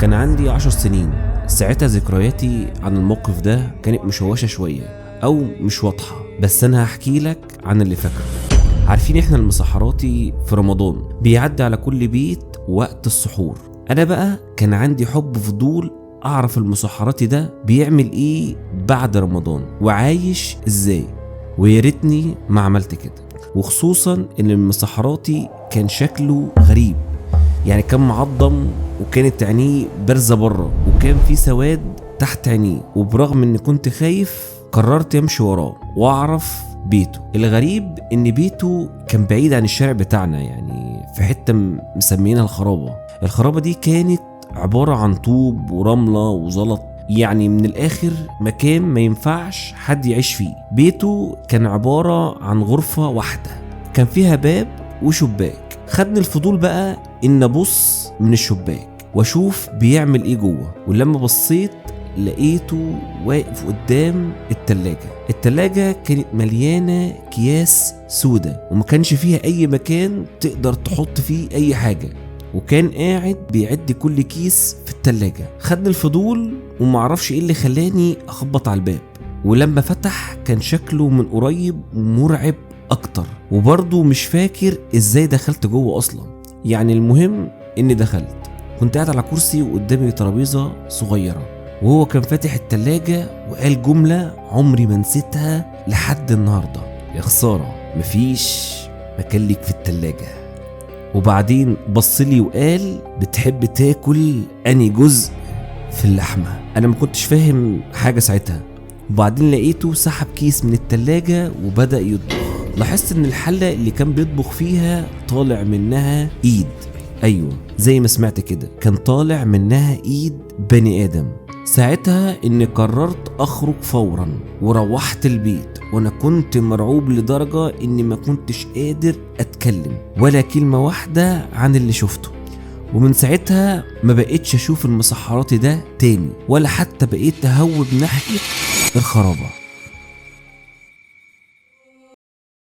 كان عندي 10 سنين. ساعتها ذكرياتي عن الموقف ده كانت مشوشة شوية أو مش واضحة، بس أنا هحكي لك عن اللي فاكره. عارفين إحنا المسحراتي في رمضان بيعدي على كل بيت وقت السحور. أنا بقى كان عندي حب فضول أعرف المسحراتي ده بيعمل إيه بعد رمضان وعايش إزاي، وياريتني ما عملت كده. وخصوصا إن المسحراتي كان شكله غريب، يعني كان معضم وكانت عينيه بارزة بره وكان في سواد تحت عينيه، وبرغم إني كنت خايف قررت أمشي وراه وأعرف بيته. الغريب إن بيته كان بعيد عن الشارع بتاعنا، يعني في حتة مسمينها الخرابة. الخرابة دي كانت عبارة عن طوب ورملة وزلط، يعني من الآخر مكان ما ينفعش حد يعيش فيه. بيته كان عبارة عن غرفة واحدة كان فيها باب وشباك. خدني الفضول بقى إن أبص من الشباك وأشوف بيعمل إيه جوه، ولما بصيت لقيته واقف قدام التلاجة كانت مليانة أكياس سودة وما كانش فيها أي مكان تقدر تحط فيه أي حاجة، وكان قاعد بيعد كل كيس في التلاجة. خدني الفضول ومعرفش ايه اللي خلاني اخبط على الباب، ولما فتح كان شكله من قريب مرعب اكتر، وبرضه مش فاكر ازاي دخلت جوه اصلا. يعني المهم اني دخلت، كنت قاعد على كرسي وقدامي ترابيزة صغيرة، وهو كان فاتح التلاجة وقال جملة عمري ما نسيتها لحد النهاردة: يا خسارة مفيش مكان ليك في التلاجة. وبعدين بصلي وقال: بتحب تاكل اني جزء في اللحمة؟ انا ما كنتش فاهم حاجة ساعتها. وبعدين لقيته سحب كيس من التلاجة وبدأ يطبخ. لاحظت ان الحلة اللي كان بيطبخ فيها طالع منها ايد. ايوه زي ما سمعت كده، كان طالع منها ايد بني ادم. ساعتها اني قررت اخرج فورا وروحت البيت، وانا كنت مرعوب لدرجة اني ما كنتش قادر اتكلم ولا كلمة واحدة عن اللي شفته. ومن ساعتها ما بقيتش اشوف المسحراتي ده تاني، ولا حتى بقيت اهوب ناحية الخرابة.